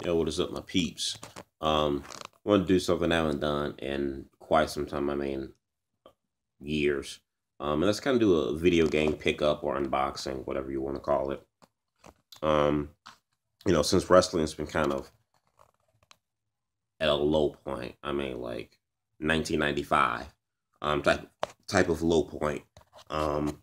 Yo, what is up, my peeps? I want to do something I haven't done in quite some time. I mean, years. And let's kind of do a video game pickup or unboxing, whatever you want to call it. Um, since wrestling's been kind of at a low point. I mean, like 1995, type of low point. Um,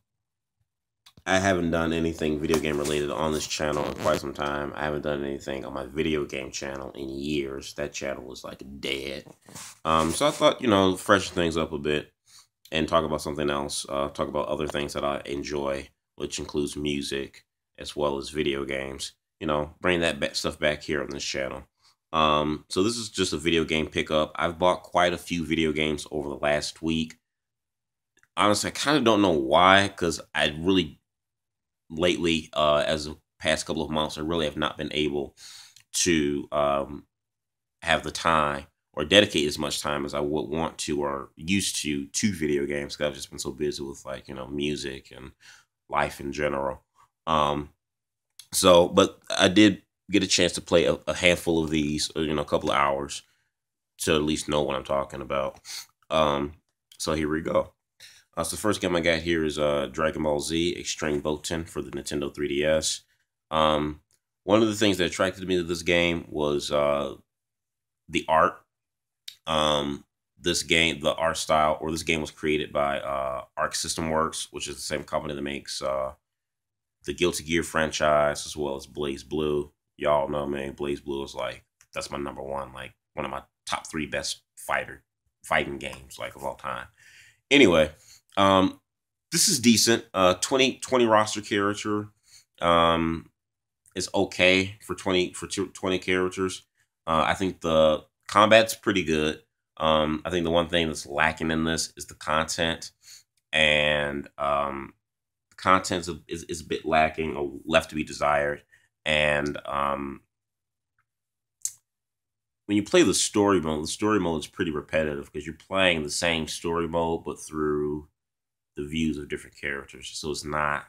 I haven't done anything video game related on this channel in quite some time. I haven't done anything on my video game channel in years. That channel was like dead. So I thought, freshen things up a bit and talk about something else. Talk about other things that I enjoy, which includes music as well as video games. Bring that stuff back here on this channel. So this is just a video game pickup. I've bought quite a few video games over the last week. Honestly, I kind of don't know why, because I really lately, as the past couple of months, I really have not been able to have the time or dedicate as much time as I would want to or used to video games, because I've just been so busy with music and life in general. But I did get a chance to play a handful of these, a couple of hours to at least know what I'm talking about. So here we go. So the first game I got here is Dragon Ball Z Extreme Boten for the Nintendo 3DS. One of the things that attracted me to this game was the art. The art style, or this game was created by Arc System Works, which is the same company that makes the Guilty Gear franchise as well as BlazBlue. Y'all know, man, BlazBlue is that's my number one, one of my top 3 best fighting games of all time. Anyway, this is decent. 20 roster character is okay for 20 characters. I think the combat's pretty good. I think the one thing that's lacking in this is the content, and the content is a bit lacking or left to be desired. And when you play the story mode is pretty repetitive, because you're playing the same story mode but through the views of different characters. So it's not,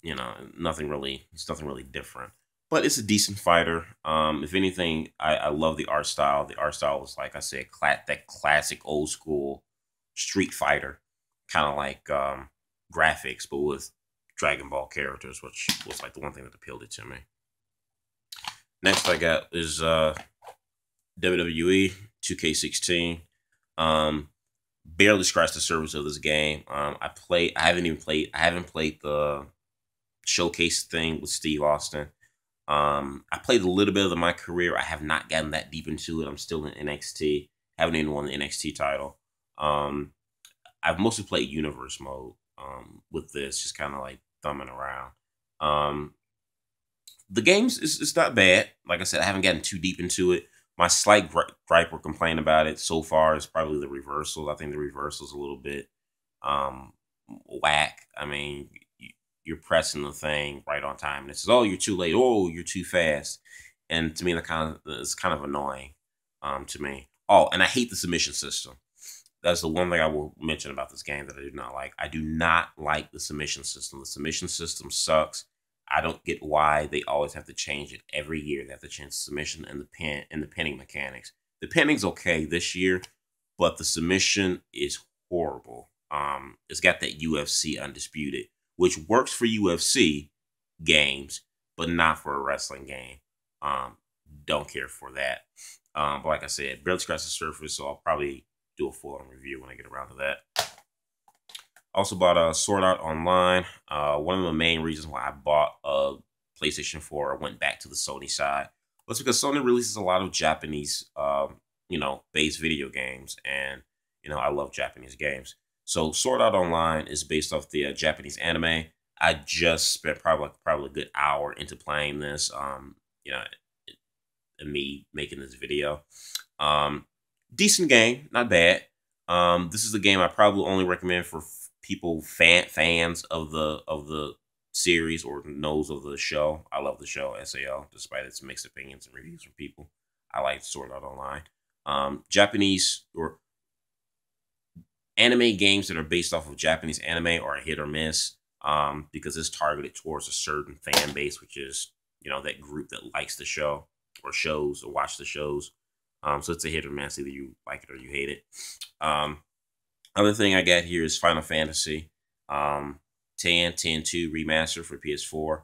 nothing really different. But it's a decent fighter. If anything, I love the art style. The art style is, like I said, that classic old school Street Fighter kind of graphics, but with Dragon Ball characters, which was the one thing that appealed it to me. Next I got is WWE 2K16. Barely scratched the surface of this game. I haven't played the showcase thing with Steve Austin. I played a little bit of my career. I have not gotten that deep into it. I'm still in NXT. Haven't even won the NXT title. I've mostly played Universe mode with this, just kind of thumbing around. The game's it's not bad. Like I said, I haven't gotten too deep into it. My slight gripe or complaint about it so far is probably the reversals. I think the reversal's a little bit whack. I mean, you're pressing the thing right on time, and it says, "Oh, you're too late. Oh, you're too fast." And to me, it's kind of annoying to me. Oh, and I hate the submission system. That's the one thing I will mention about this game that I do not like. I do not like the submission system. The submission system sucks. I don't get why they always have to change it every year. They have to change the submission and the pinning mechanics. The pinning's okay this year, but the submission is horrible. It's got that UFC Undisputed, which works for UFC games, but not for a wrestling game. Don't care for that. But like I said, barely scratched the surface, so I'll probably do a full-on review when I get around to that. Also bought Sword Art Online. One of the main reasons why I bought a PlayStation 4 or went back to the Sony side was because Sony releases a lot of Japanese, based video games, and I love Japanese games. So Sword Art Online is based off the Japanese anime. I just spent probably a good hour into playing this. And me making this video. Decent game, not bad. This is a game I probably only recommend for people fans of the series or knows of the show. I love the show SAO, despite its mixed opinions and reviews from people. I like Sword Art Online. Japanese or anime games that are based off of Japanese anime are a hit or miss, because it's targeted towards a certain fan base, which is that group that likes the show or shows or watch the shows. So it's a hit or miss. Either you like it or you hate it. Other thing I got here is Final Fantasy 10-2 remaster for PS4.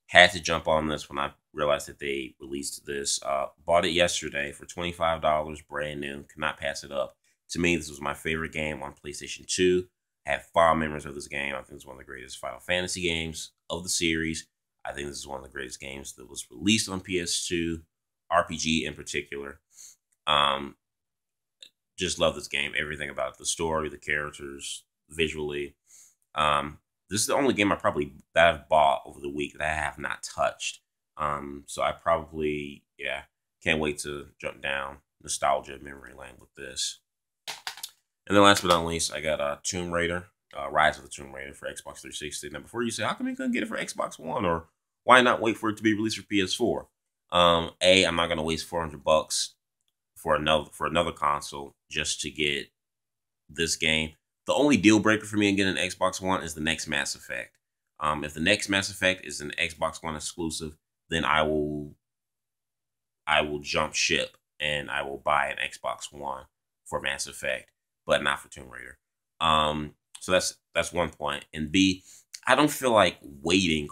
Had to jump on this when I realized that they released this. Bought it yesterday for $25, brand new. Could not pass it up. To me, this was my favorite game on PlayStation 2. I have fond memories of this game. I think it's one of the greatest Final Fantasy games of the series. I think this is one of the greatest games that was released on PS2, RPG in particular. Just love this game. Everything about it, the story, the characters, visually. This is the only game that I've bought over the week that I have not touched. So I probably, can't wait to jump down nostalgia memory lane with this. And then last but not least, I got Tomb Raider, Rise of the Tomb Raider for Xbox 360. Now, before you say, how come you couldn't get it for Xbox One, or why not wait for it to be released for PS4? I'm not gonna waste $400 for another console just to get this game. The only deal breaker for me in getting an Xbox One is the next Mass Effect. If the next Mass Effect is an Xbox One exclusive, then I will jump ship and I will buy an Xbox One for Mass Effect, but not for Tomb Raider. So that's one point. And B, I don't feel like waiting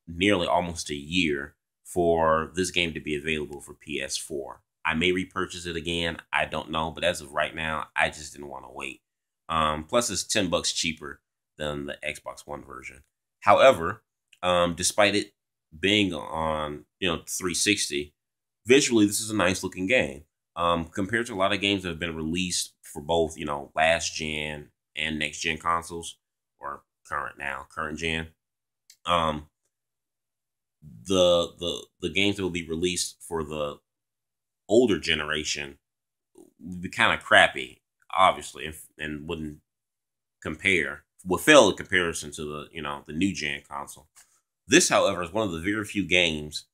nearly almost a year for this game to be available for PS4. I may repurchase it again. I don't know, but as of right now, I just didn't want to wait. Plus, it's $10 cheaper than the Xbox One version. However, despite it being on 360, visually this is a nice looking game. Compared to a lot of games that have been released for both last gen and next gen consoles, or current gen. The games that will be released for the older generation would be kind of crappy, obviously, and wouldn't fail in comparison to the new gen console. This, however, is one of the very few games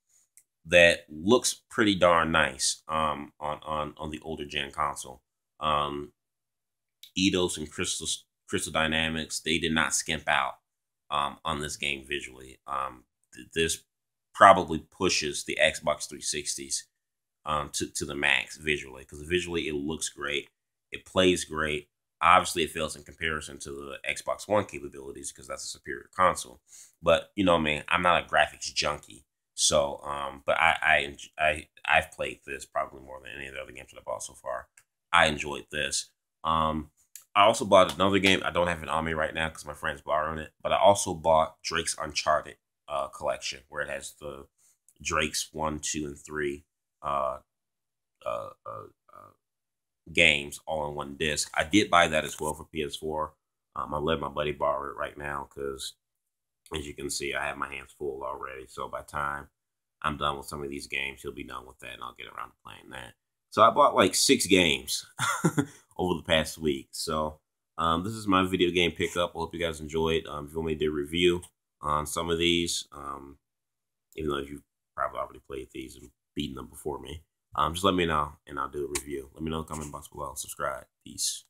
that looks pretty darn nice on the older gen console. Eidos and Crystal Dynamics, they did not skimp out on this game visually. This probably pushes the Xbox 360s to the max visually, because visually it looks great, it plays great. Obviously, it fails in comparison to the Xbox One capabilities because that's a superior console. But man, I'm not a graphics junkie, so but I've played this probably more than any of the other games that I bought so far. I enjoyed this. I also bought another game. I don't have it on me right now because my friend's borrowing it, but I also bought Drake's Uncharted collection, where it has the Drake's 1, 2, and 3 games all in one disc. I did buy that as well for PS4. I let my buddy borrow it right now because, as you can see, I have my hands full already. So by the time I'm done with some of these games, he'll be done with that, and I'll get around to playing that. So I bought like 6 games over the past week. So this is my video game pickup. I hope you guys enjoyed. If you want me to do a review on some of these, even though you've probably already played these and beaten them before me, just let me know and I'll do a review. Let me know in the comment box below. Subscribe. Peace.